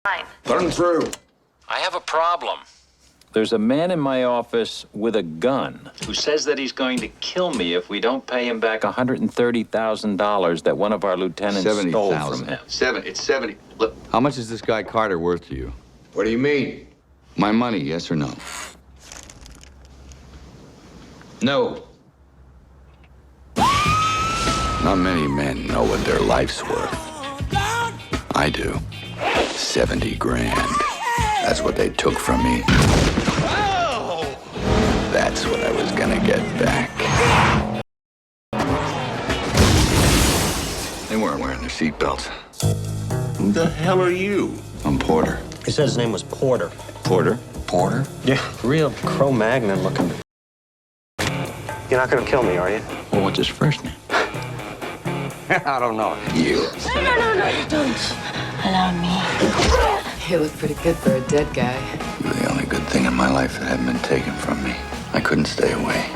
Fine. Put him through. I have a problem. There's a man in my office with a gun who says that he's going to kill me if we don't pay him back $130,000 that one of our lieutenants stole from him. It's 70. Look. How much is this guy Carter worth to you? What do you mean? My money, yes or no? No. Not many men know what their life's worth. I do. 70 grand. That's what they took from me. That's what I was gonna get back. They weren't wearing their seatbelts. Who the hell are you? I'm Porter. He said his name was Porter. Porter? Porter? Yeah, real Cro-Magnon looking. You're not gonna kill me, are you? Well, what's his first name? I don't know. You. No, you don't. Allow me. You look pretty good for a dead guy. You were the only good thing in my life that hadn't been taken from me. I couldn't stay away.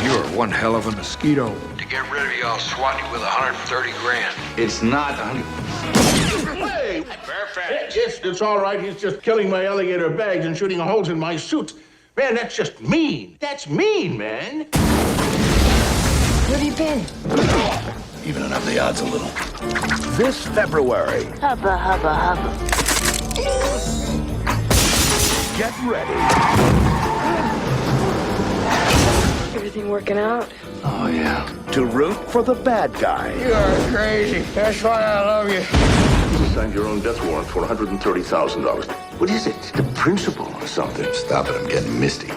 You're one hell of a mosquito. To get rid of you, I'll swat you with 130 grand. It's not 100. Hey! Perfect. Yes, it's all right. He's just killing my alligator bags and shooting holes in my suit. Man, that's just mean. That's mean, man. Where have you been? Evening up the odds a little. This February, Hubba, hubba, hubba. get ready. Everything working out? Oh, yeah. To root for the bad guy. You are crazy. That's why I love you. You just signed your own death warrant for $130,000. What is it? The principal or something? Stop it, I'm getting misty.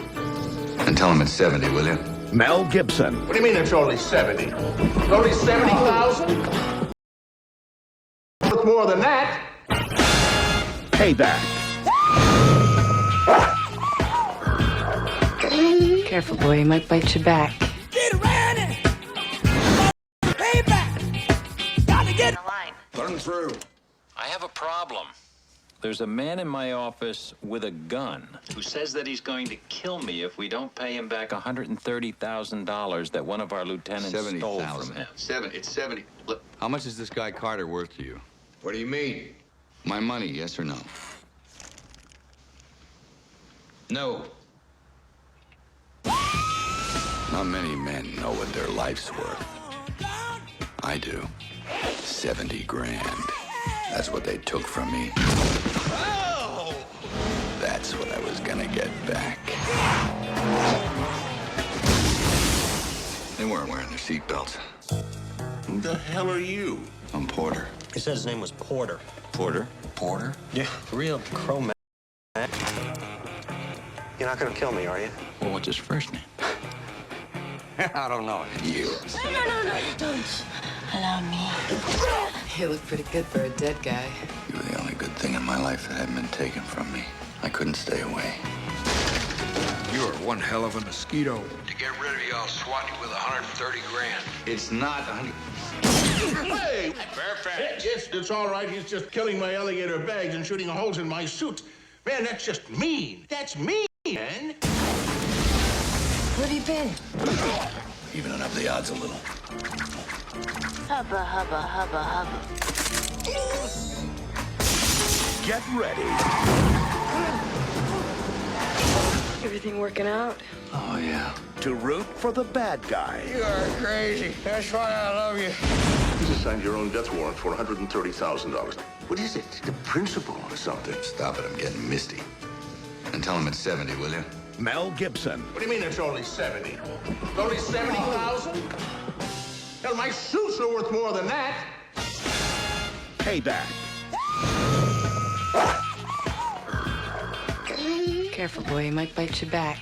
And tell him it's 70, will you? Mel Gibson. What do you mean it's only 70? It's only 70,000? Worth more than that. Payback. Careful, boy. He might bite you back. The line. Put him through. I have a problem. There's a man in my office with a gun who says that he's going to kill me if we don't pay him back $130,000 that one of our lieutenants stole from him. It's 70. Look. How much is this guy Carter worth to you? What do you mean? My money, yes or no? No. Not many men know what their life's worth. I do. 70 grand. That's what they took from me. That's what I was gonna get back. They weren't wearing their seatbelts. Who the hell are you? I'm Porter. He said his name was Porter. Porter? Porter? Yeah, real Cro-Magnon. You're not gonna kill me, are you? Well, what's his first name? I don't know. You. No, you don't. Allow me. You look pretty good for a dead guy. You were the only good thing in my life that hadn't been taken from me. I couldn't stay away. You're one hell of a mosquito. To get rid of you, I'll swat you with 130 grand. It's not 100. Hey! Perfect. Yes, it's all right. He's just killing my alligator bags and shooting holes in my suit. Man, that's just mean. That's mean, man. Where have you been? Evening up the odds a little. Hubba, hubba, hubba, hubba. Get ready. Everything working out? Oh, yeah. To root for the bad guy. You are crazy. That's why I love you. You just signed your own death warrant for $130,000. What is it? The principal or something? Stop it, I'm getting misty. And tell him it's 70, will you? Mel Gibson. What do you mean it's only 70? It's only 70,000? Hell, my suits are worth more than that. Payback. Careful, boy. He might bite you back.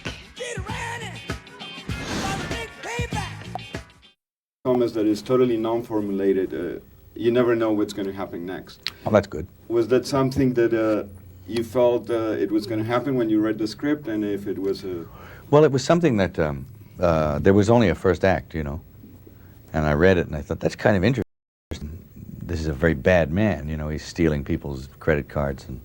Thomas, that is totally non-formulated. You never know what's going to happen next. Oh, that's good. Was that something that you felt it was going to happen when you read the script, and if it was a... Well, it was something that there was only a first act, you know. And I read it, and I thought, that's kind of interesting. This is a very bad man, you know. He's stealing people's credit cards and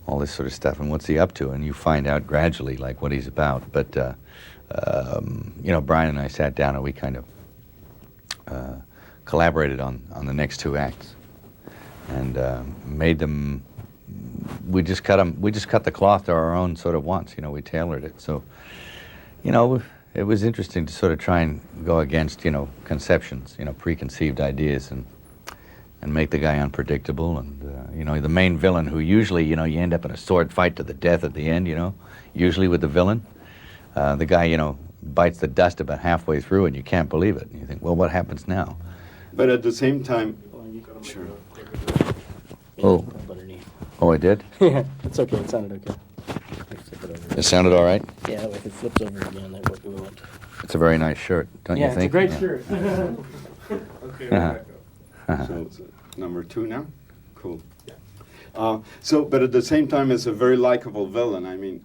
all this sort of stuff. And what's he up to? And you find out gradually, like, what he's about. But, you know, Brian and I sat down, and we kind of collaborated on the next two acts. and made them. We just cut them. We just cut the cloth to our own sort of wants. You know, we tailored it. So, you know, it was interesting to sort of try and go against, you know, conceptions, you know, preconceived ideas, and make the guy unpredictable. And you know, the main villain, who usually, you know, you end up in a sword fight to the death at the end. You know, usually with the villain, the guy, you know, bites the dust about halfway through, and you can't believe it. And you think, well, what happens now? But at the same time, sure. Oh. Oh, I did? Yeah, it's okay. It sounded okay. It sounded all right? Yeah, if it flips over again, that what we want. It's a very nice shirt, don't you think? Yeah, it's a great shirt. Okay, so number 2 now? Cool. But at the same time, it's a very likable villain. I mean,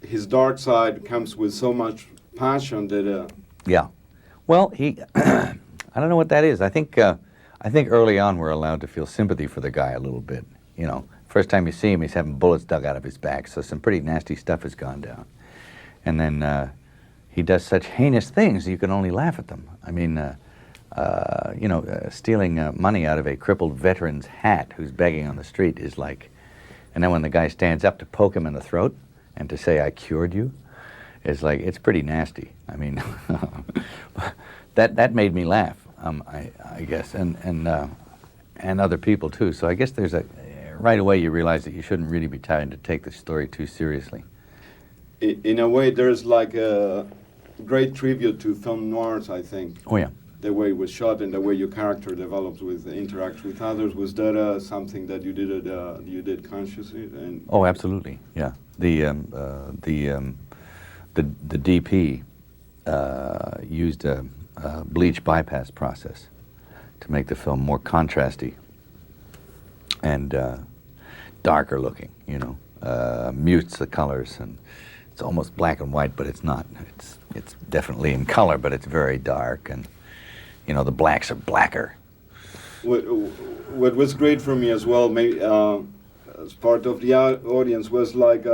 his dark side comes with so much passion that... Yeah. Well, he... I don't know what that is. I think early on we're allowed to feel sympathy for the guy a little bit, you know. First time you see him, he's having bullets dug out of his back, so some pretty nasty stuff has gone down. And then he does such heinous things, you can only laugh at them. I mean, you know, stealing money out of a crippled veteran's hat who's begging on the street is like... And then when the guy stands up to poke him in the throat and to say, "I cured you," it's like, it's pretty nasty. I mean, that made me laugh, I guess, and other people too. So I guess there's a... Right away you realize that you shouldn't really be trying to take the story too seriously. In a way, there's like a great tribute to film noirs, I think. Oh, yeah. The way it was shot and the way your character develops with interacts with others. Was that something that you did consciously? And oh, absolutely. Yeah. The DP used a bleach bypass process to make the film more contrasty and darker looking, you know, mutes the colors, and it's almost black and white, but it's not. It's definitely in color, but it's very dark, and you know, the blacks are blacker. What was great for me as well, as part of the audience, was like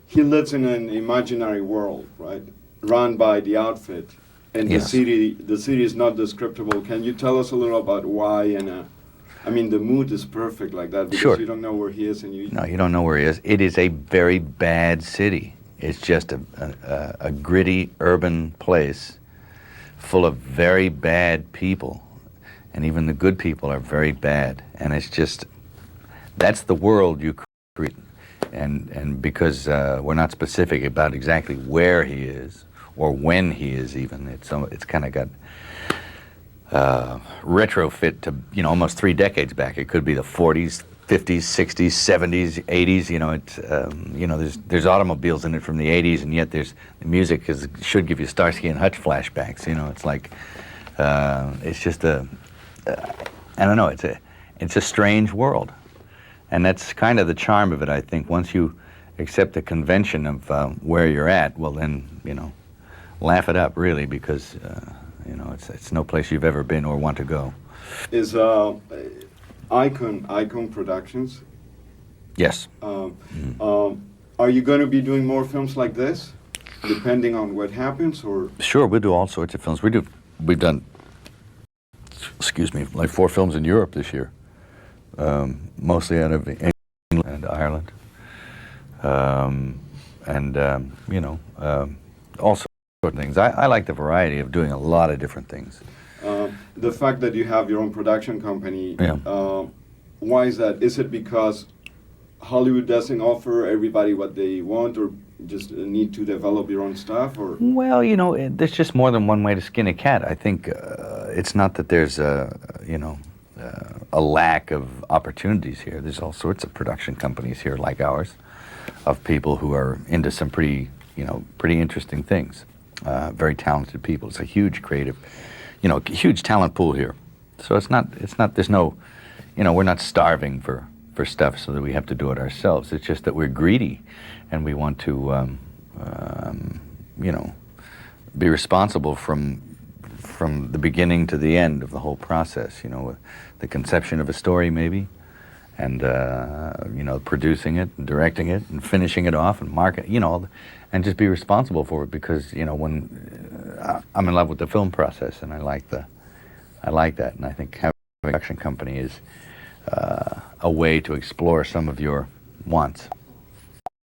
he lives in an imaginary world, right, run by the outfit, and yes. The city is not descriptible. Can you tell us a little about why? And I mean, the mood is perfect like that, because sure. You don't know where he is, and you... No, you don't know where he is. It is a very bad city. It's just a gritty urban place full of very bad people, and even the good people are very bad. And it's just, that's the world you create. And because we're not specific about exactly where he is or when he is even, it's kind of got retrofit to, you know, almost 3 decades back. It could be the 40s, 50s, 60s, 70s, 80s. You know, it's you know, there's automobiles in it from the 80s, and yet the music should give you Starsky and Hutch flashbacks. You know, it's like it's just I don't know. It's a strange world, and that's kind of the charm of it. I think once you accept the convention of where you're at, well then, you know, laugh it up really, because you know, it's no place you've ever been or want to go. Is Icon Productions? Yes. Are you going to be doing more films like this, depending on what happens, or? Sure, we'll do all sorts of films. We've done, excuse me, like 4 films in Europe this year, mostly out of England and Ireland, and you know, all sorts of things. I like the variety of doing a lot of different things. The fact that you have your own production company, yeah. Why is that? Is it because Hollywood doesn't offer everybody what they want, or just need to develop your own stuff, or? Well, you know, there's just more than one way to skin a cat. I think it's not that there's you know, a lack of opportunities here. There's all sorts of production companies here like ours, of people who are into some pretty interesting things. Very talented people. It's a huge creative, you know, huge talent pool here. So it's not, there's no, you know, we're not starving for stuff so that we have to do it ourselves. It's just that we're greedy, and we want to, you know, be responsible from the beginning to the end of the whole process, you know, the conception of a story maybe, and, you know, producing it, and directing it, and finishing it off, and marketing, you know, and just be responsible for it, because, you know, when I'm in love with the film process, and I like that, and I think having a production company is a way to explore some of your wants.